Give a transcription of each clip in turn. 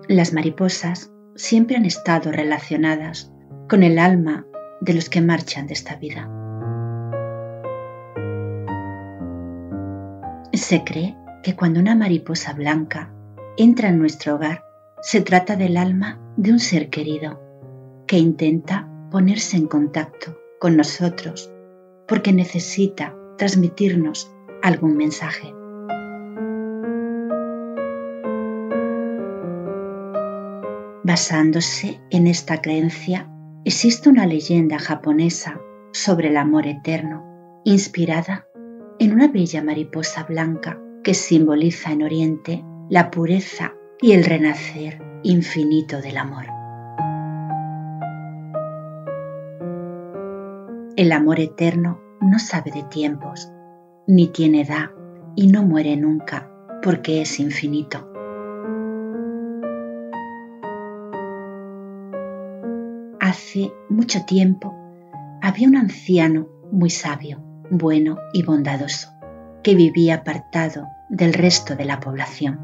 Las mariposas siempre han estado relacionadas con el alma de los que marchan de esta vida. Se cree que cuando una mariposa blanca entra en nuestro hogar, se trata del alma de un ser querido que intenta ponerse en contacto con nosotros porque necesita transmitirnos algún mensaje. Basándose en esta creencia, existe una leyenda japonesa sobre el amor eterno, inspirada en una bella mariposa blanca que simboliza en Oriente la pureza y el renacer infinito del amor. El amor eterno no sabe de tiempos, ni tiene edad y no muere nunca porque es infinito. Hace mucho tiempo había un anciano muy sabio, bueno y bondadoso, que vivía apartado del resto de la población.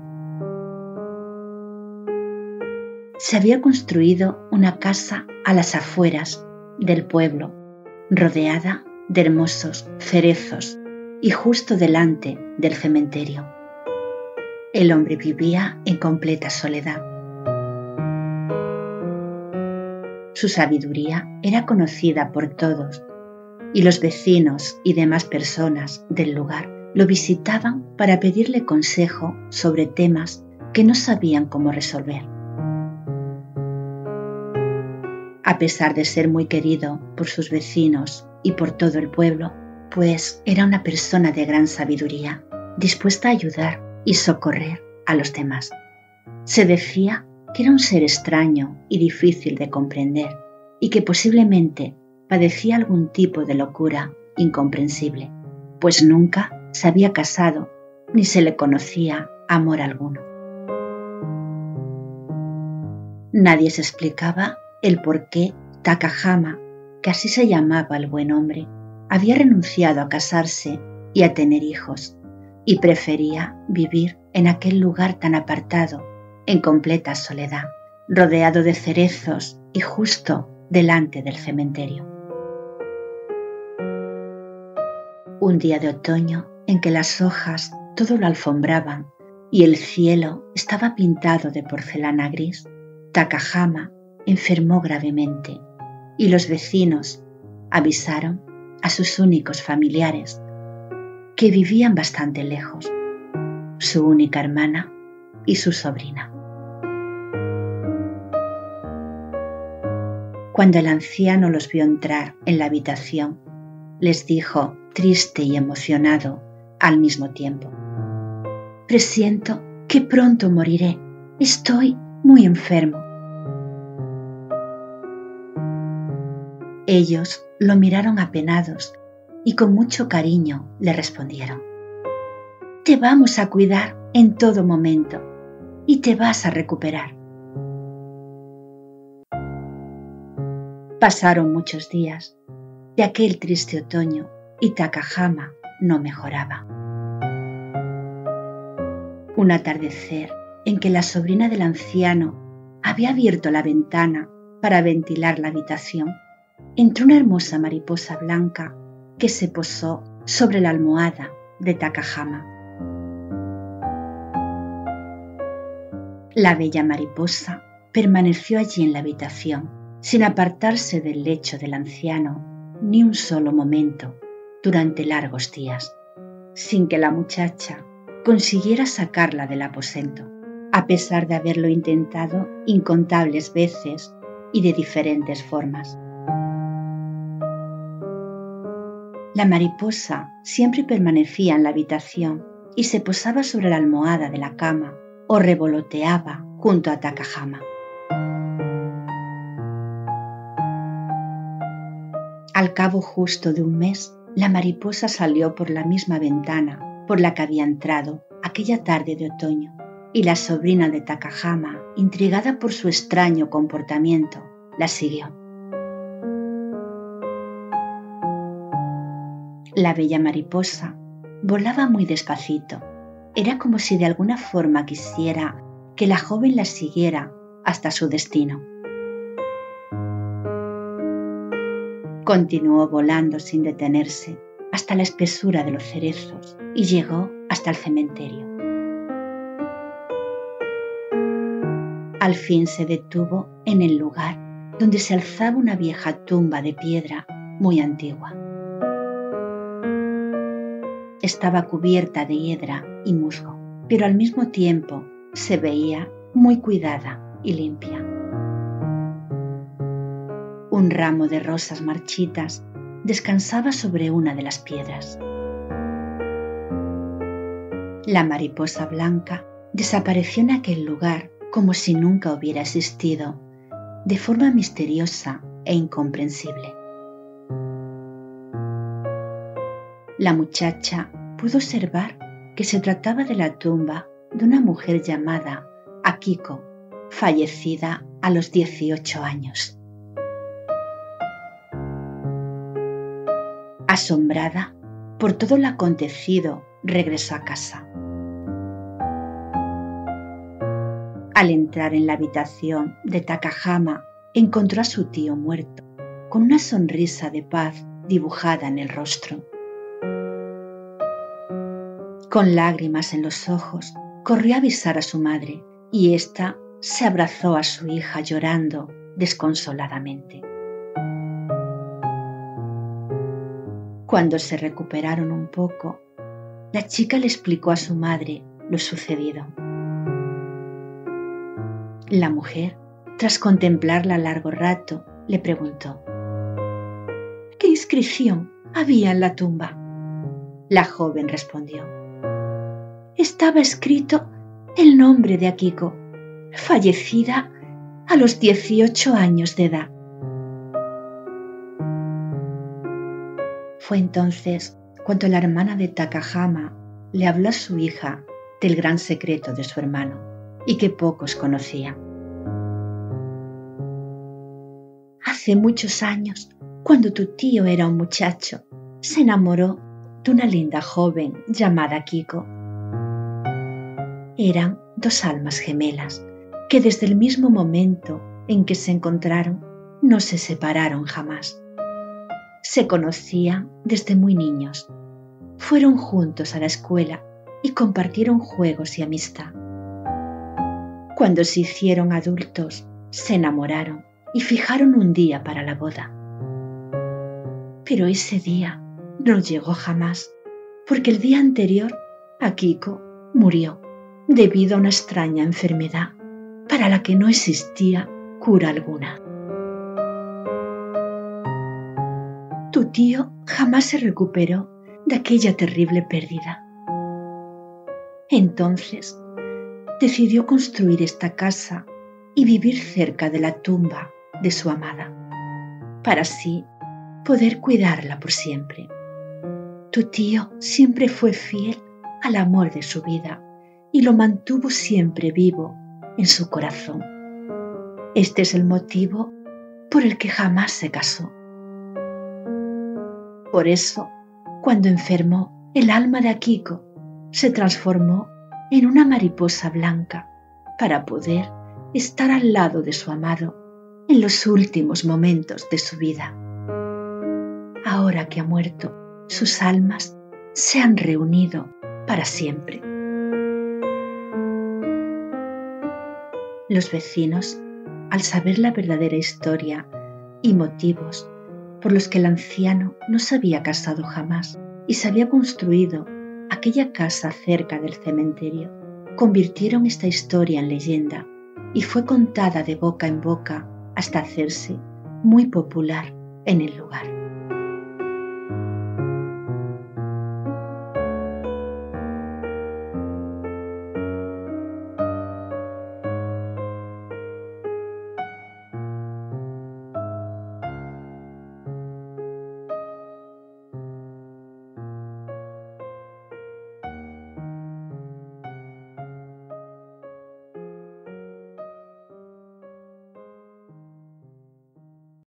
Se había construido una casa a las afueras del pueblo, rodeada de hermosos cerezos y justo delante del cementerio. El hombre vivía en completa soledad. Su sabiduría era conocida por todos y los vecinos y demás personas del lugar lo visitaban para pedirle consejo sobre temas que no sabían cómo resolver. A pesar de ser muy querido por sus vecinos y por todo el pueblo, pues era una persona de gran sabiduría, dispuesta a ayudar y socorrer a los demás. Se decía que era un ser extraño y difícil de comprender y que posiblemente padecía algún tipo de locura incomprensible, pues nunca se había casado ni se le conocía amor alguno. Nadie se explicaba el por qué Takahama, que así se llamaba el buen hombre, había renunciado a casarse y a tener hijos y prefería vivir en aquel lugar tan apartado, en completa soledad, rodeado de cerezos y justo delante del cementerio. Un día de otoño en que las hojas todo lo alfombraban y el cielo estaba pintado de porcelana gris, Takahama enfermó gravemente y los vecinos avisaron a sus únicos familiares, que vivían bastante lejos, su única hermana y su sobrina. Cuando el anciano los vio entrar en la habitación, les dijo, triste y emocionado al mismo tiempo: «Presiento que pronto moriré. Estoy muy enfermo». Ellos lo miraron apenados y con mucho cariño le respondieron: «Te vamos a cuidar en todo momento y te vas a recuperar». Pasaron muchos días de aquel triste otoño y Takahama no mejoraba. Un atardecer en que la sobrina del anciano había abierto la ventana para ventilar la habitación, entró una hermosa mariposa blanca que se posó sobre la almohada de Takahama. La bella mariposa permaneció allí en la habitación, sin apartarse del lecho del anciano ni un solo momento durante largos días, sin que la muchacha consiguiera sacarla del aposento, a pesar de haberlo intentado incontables veces y de diferentes formas. La mariposa siempre permanecía en la habitación y se posaba sobre la almohada de la cama o revoloteaba junto a Takahama. Al cabo justo de un mes, la mariposa salió por la misma ventana por la que había entrado aquella tarde de otoño, y la sobrina de Takahama, intrigada por su extraño comportamiento, la siguió. La bella mariposa volaba muy despacito. Era como si de alguna forma quisiera que la joven la siguiera hasta su destino. Continuó volando sin detenerse hasta la espesura de los cerezos y llegó hasta el cementerio. Al fin se detuvo en el lugar donde se alzaba una vieja tumba de piedra muy antigua. Estaba cubierta de hiedra y musgo, pero al mismo tiempo se veía muy cuidada y limpia. Un ramo de rosas marchitas descansaba sobre una de las piedras. La mariposa blanca desapareció en aquel lugar como si nunca hubiera existido, de forma misteriosa e incomprensible. La muchacha pudo observar que se trataba de la tumba de una mujer llamada Akiko, fallecida a los 18 años. Asombrada por todo lo acontecido, regresó a casa. Al entrar en la habitación de Takahama, encontró a su tío muerto, con una sonrisa de paz dibujada en el rostro. Con lágrimas en los ojos, corrió a avisar a su madre y ésta se abrazó a su hija llorando desconsoladamente. Cuando se recuperaron un poco, la chica le explicó a su madre lo sucedido. La mujer, tras contemplarla largo rato, le preguntó: ¿qué inscripción había en la tumba? La joven respondió: estaba escrito el nombre de Akiko, fallecida a los 18 años de edad. Fue entonces cuando la hermana de Takahama le habló a su hija del gran secreto de su hermano y que pocos conocían. Hace muchos años, cuando tu tío era un muchacho, se enamoró de una linda joven llamada Akiko. Eran dos almas gemelas que desde el mismo momento en que se encontraron no se separaron jamás. Se conocían desde muy niños, fueron juntos a la escuela y compartieron juegos y amistad. Cuando se hicieron adultos, se enamoraron y fijaron un día para la boda. Pero ese día no llegó jamás, porque el día anterior Akiko murió debido a una extraña enfermedad para la que no existía cura alguna. Tu tío jamás se recuperó de aquella terrible pérdida. Entonces decidió construir esta casa y vivir cerca de la tumba de su amada, para así poder cuidarla por siempre. Tu tío siempre fue fiel al amor de su vida y lo mantuvo siempre vivo en su corazón. Este es el motivo por el que jamás se casó. Por eso, cuando enfermó, el alma de Akiko se transformó en una mariposa blanca para poder estar al lado de su amado en los últimos momentos de su vida. Ahora que ha muerto, sus almas se han reunido para siempre. Los vecinos, al saber la verdadera historia y motivos por los que el anciano no se había casado jamás y se había construido aquella casa cerca del cementerio, convirtieron esta historia en leyenda y fue contada de boca en boca hasta hacerse muy popular en el lugar.